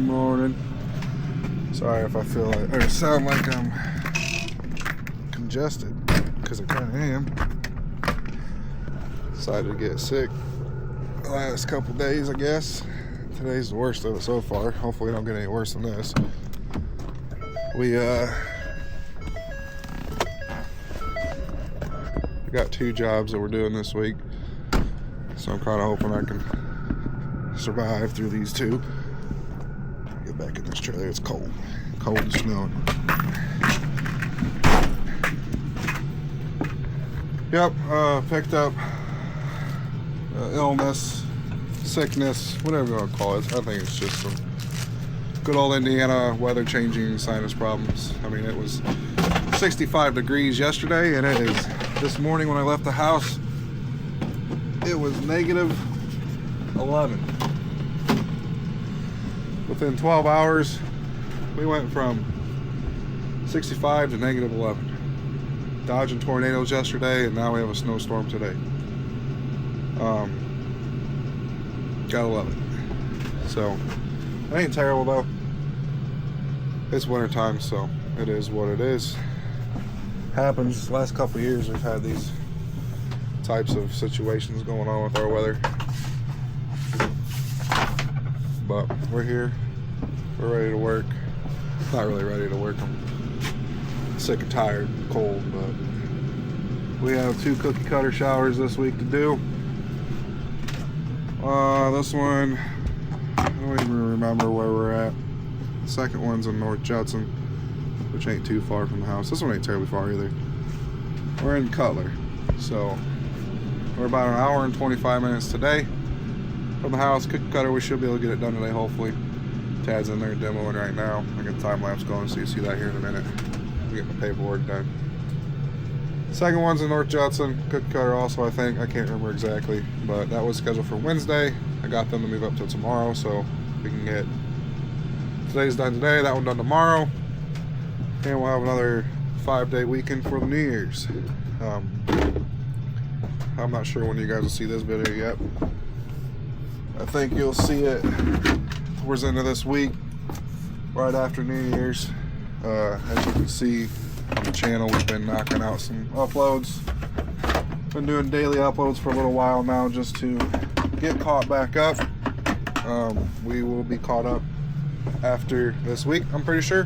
morning. Sorry if I feel like or sound like I'm congested, because I kind of am. Decided to get sick the last couple days, I guess. Today's the worst of it so far. Hopefully, it don't get any worse than this. We got 2 jobs that we're doing this week, so I'm kind of hoping I can survive through these 2. Get back in this trailer. It's cold and snowing. Yep, picked up illness, sickness, whatever you want to call it. I think it's just some good old Indiana weather changing sinus problems. I mean, it was 65 degrees yesterday, and it is this morning when I left the house, it was negative 11. Within 12 hours, we went from 65 to negative 11. Dodging tornadoes yesterday, and now we have a snowstorm today. Gotta love it. So, it ain't terrible though. It's winter time, so it is what it is. Happens. Last couple of years, we've had these types of situations going on with our weather. But we're here. We're ready to work. Not really ready to work. I'm sick and tired, cold, but we have 2 cookie cutter showers this week to do. This one, I don't even remember where we're at. The second one's in North Judson, which ain't too far from the house. This one ain't terribly far either. We're in Cutler, so we're about an hour and 25 minutes today from the house. Cookie cutter, we should be able to get it done today, hopefully. Tad's in there demoing right now. I got time lapse going, so you see that here in a minute. I'm getting the paperwork done. Second one's in North Judson, cookie cutter also, I think. I can't remember exactly, but that was scheduled for Wednesday. I got them to move up to tomorrow, so we can get today's done today, that one done tomorrow, and we'll have another 5-day weekend for the New Year's. I'm not sure when you guys will see this video yet. I think you'll see it towards the end of this week, right after New Year's. As you can see on the channel, we've been knocking out some uploads. Been doing daily uploads for a little while now just to get caught back up. We will be caught up after this week, I'm pretty sure.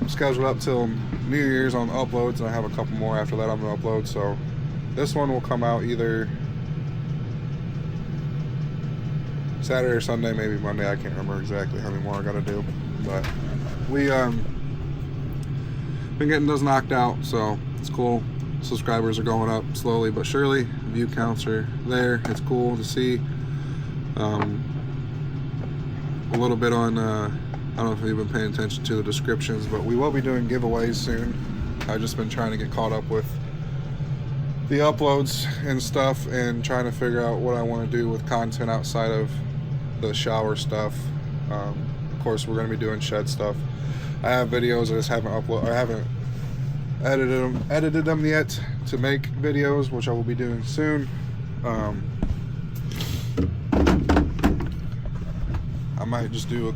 I'm scheduled up till New Year's on uploads, and I have a couple more after that I'm going to upload. So this one will come out either Saturday or Sunday, maybe Monday. I can't remember exactly how many more I got to do. But we been getting those knocked out, so it's cool. Subscribers are going up slowly but surely. View counts are there. It's cool to see. A little bit on I don't know if you've been paying attention to the descriptions, but we will be doing giveaways soon. I've just been trying to get caught up with the uploads and stuff, and trying to figure out what I want to do with content outside of the shower stuff. Of course, we're going to be doing shed stuff. I have videos, I just haven't edited them yet to make videos, which I will be doing soon. I might just do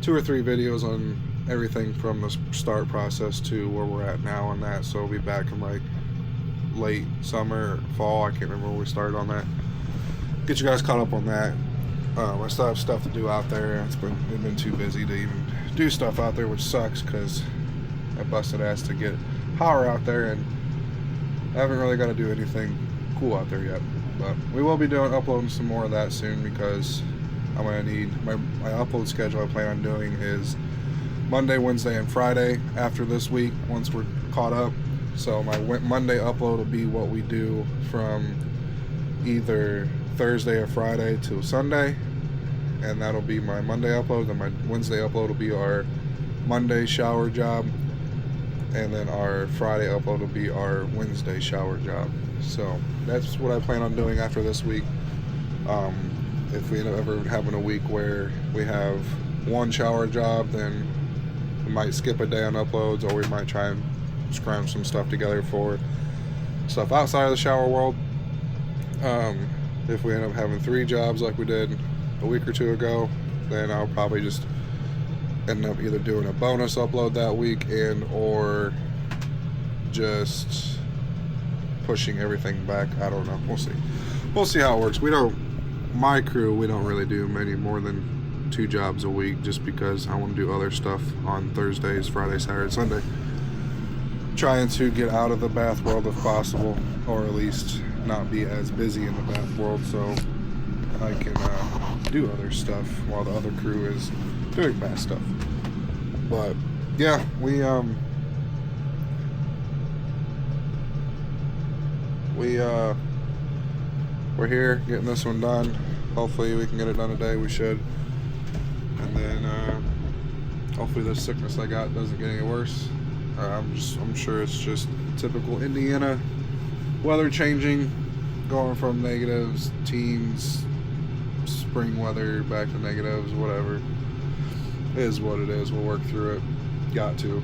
2 or 3 videos on everything from the start process to where we're at now and that, so we'll be back in like late summer or fall. I can't remember where we started on that. Get you guys caught up on that. I still have stuff to do out there. We've been too busy to even do stuff out there, which sucks because I busted ass to get power out there, and I haven't really got to do anything cool out there yet. But we will be uploading some more of that soon, because I'm going to need my upload schedule. I plan on doing is Monday, Wednesday, and Friday after this week once we're caught up. So my Monday upload will be what we do from either Thursday or Friday to Sunday, and that'll be my Monday upload. Then my Wednesday upload will be our Monday shower job, and then our Friday upload will be our Wednesday shower job. So that's what I plan on doing after this week. If we end up ever having a week where we have one shower job, then we might skip a day on uploads, or we might try and scrounge some stuff together for stuff outside of the shower world. If we end up having 3 jobs like we did a week or 2 ago, then I'll probably just end up either doing a bonus upload that week and or just pushing everything back. I don't know. We'll see how it works. My crew, we don't really do many more than 2 jobs a week, just because I want to do other stuff on Thursdays, Friday, Saturday, Sunday. Trying to get out of the bath world if possible, or at least not be as busy in the bath world, so I can do other stuff while the other crew is doing bath stuff. But yeah, we're here getting this one done. Hopefully we can get it done today. We should. And then hopefully this sickness I got doesn't get any worse. I'm sure it's just typical Indiana weather changing, going from negatives, teens, spring weather back to negatives, whatever. It is what it is. We'll work through it. Got to.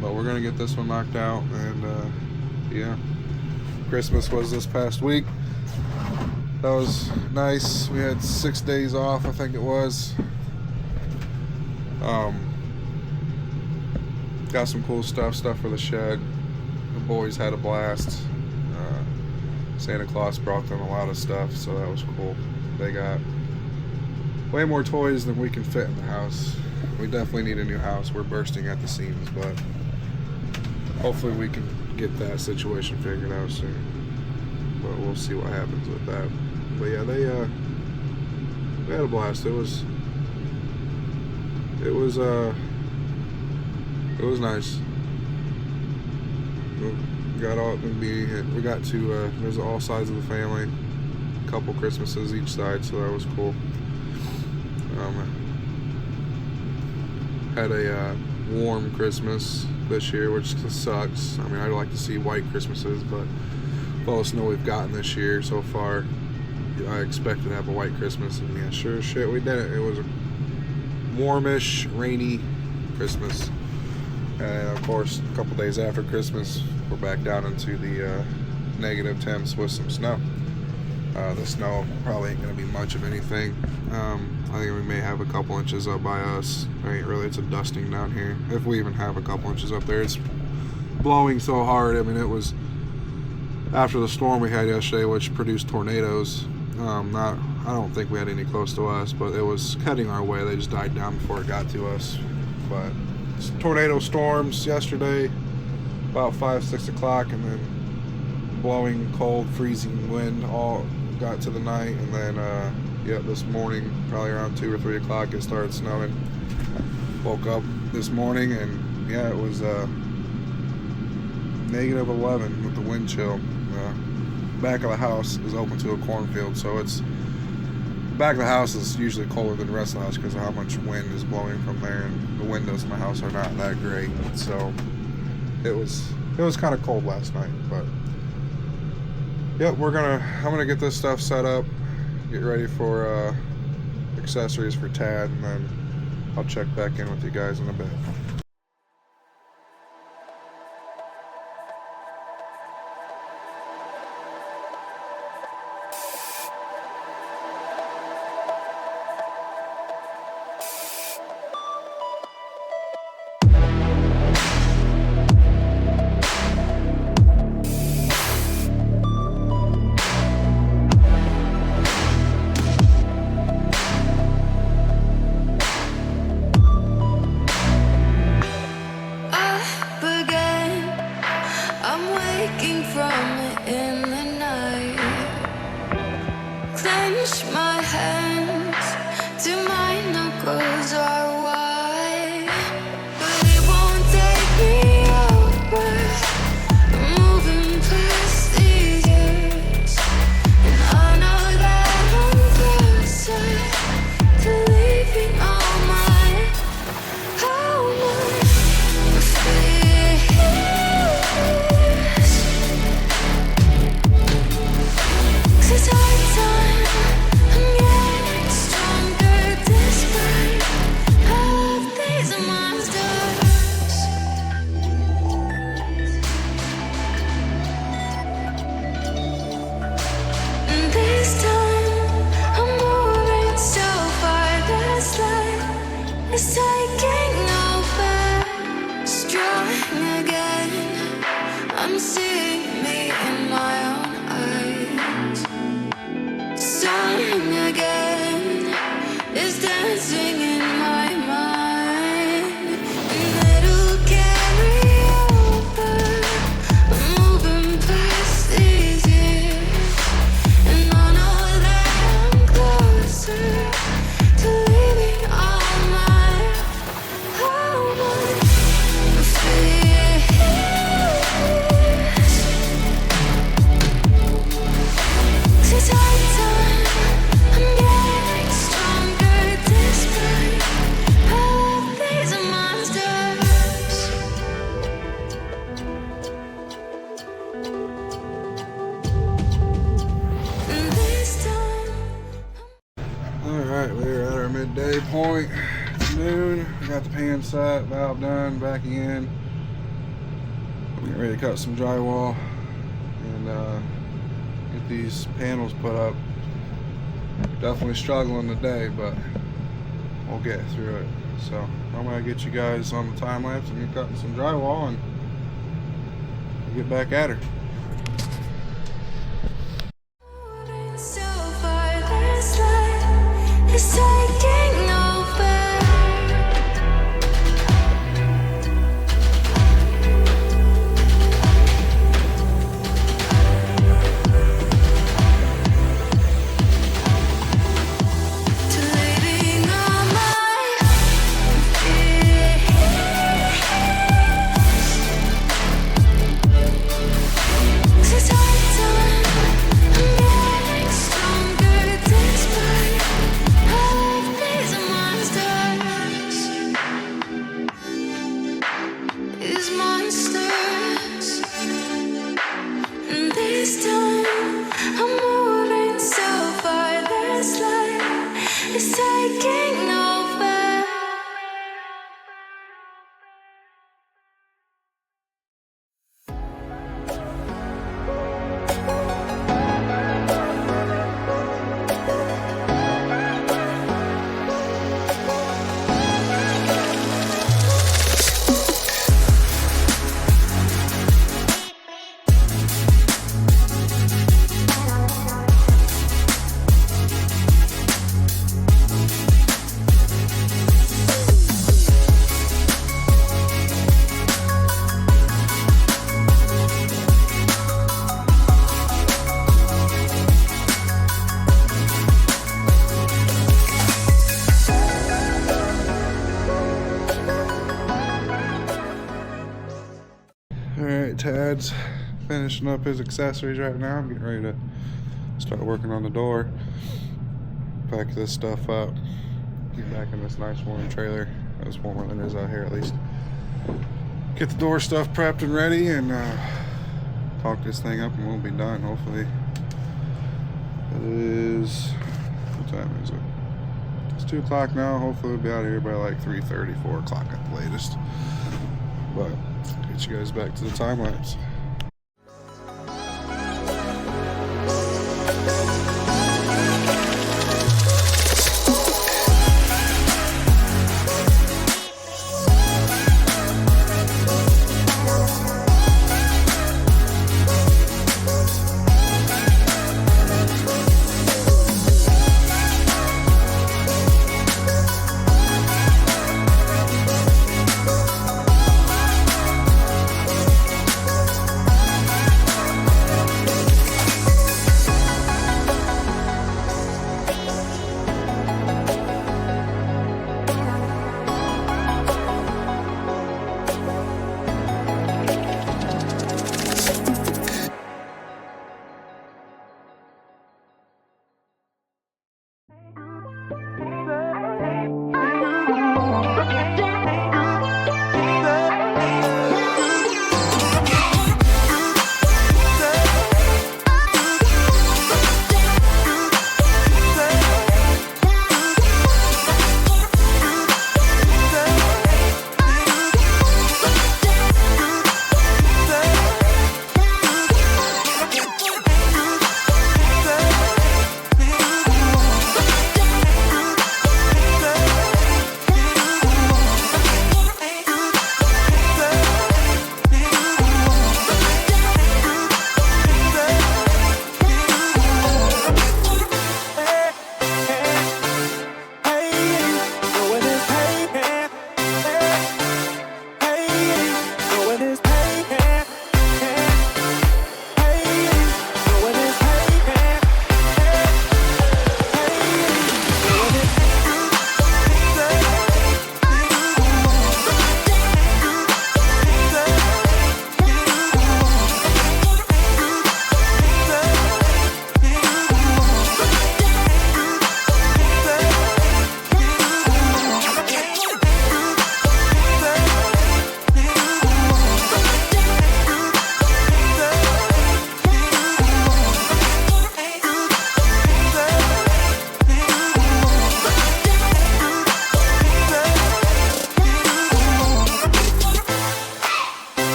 But we're gonna get this one knocked out, and yeah. Christmas was this past week. That was nice. We had 6 days off, I think it was. Got some cool stuff for the shed. The boys had a blast. Santa Claus brought them a lot of stuff, so that was cool. They got way more toys than we can fit in the house. We definitely need a new house. We're bursting at the seams, but hopefully we can get that situation figured out soon. But we'll see what happens with that. But yeah, they had a blast. It was nice. We got to visit all sides of the family. A couple Christmases each side, so that was cool. Had a warm Christmas this year, which sucks. I mean, I'd like to see white Christmases, but with all the snow we've gotten this year so far, I expected to have a white Christmas, and yeah, sure as shit, we did it. It was a warmish, rainy Christmas. And of course, a couple days after Christmas, we're back down into the negative temps with some snow. The snow probably ain't going to be much of anything. I think we may have a couple inches up by us. It's a dusting down here. If we even have a couple inches up there. It's blowing so hard. I mean, it was after the storm we had yesterday, which produced tornadoes. I don't think we had any close to us, but it was heading our way. They just died down before it got to us. But tornado storms yesterday, about 5-6 o'clock, and then blowing cold, freezing wind all got to the night, and then this morning, probably around 2 or 3 o'clock, it started snowing. Woke up this morning, and yeah, it was negative 11 with the wind chill. Back of the house is open to a cornfield, so it's back of the house is usually colder than the rest of the house because of how much wind is blowing from there, and the windows in the house are not that great. So it was kind of cold last night, but yep, I'm gonna get this stuff set up, get ready for accessories for Tad, and then I'll check back in with you guys in a bit. Alright, we're at our midday point. It's noon. We got the pan set, valve done, backing in. We're getting ready to cut some drywall and get these panels put up. Definitely struggling today, but we'll get through it. So I'm gonna get you guys on the time lapse of me cutting some drywall and get back at her. It's taking over. Deleting all my fears. Since I've done, I'm getting stronger despite all of these monsters. These monsters. And this time I'm moving so far. This life is taking over. Alright, Tad's finishing up his accessories right now. I'm getting ready to start working on the door. Pack this stuff up. Get back in this nice warm trailer. It's warmer than it is out here at least. Get the door stuff prepped and ready and talk this thing up and we'll be done hopefully. It is, what time is it? It's 2 o'clock now. Hopefully we'll be out of here by like 3:30, 4 o'clock at the latest. But get you guys back to the time lapse.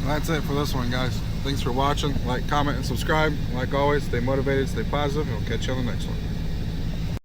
That's it for this one, guys. Thanks for watching. Like, comment, and subscribe. Like always, stay motivated, stay positive, and we'll catch you on the next one.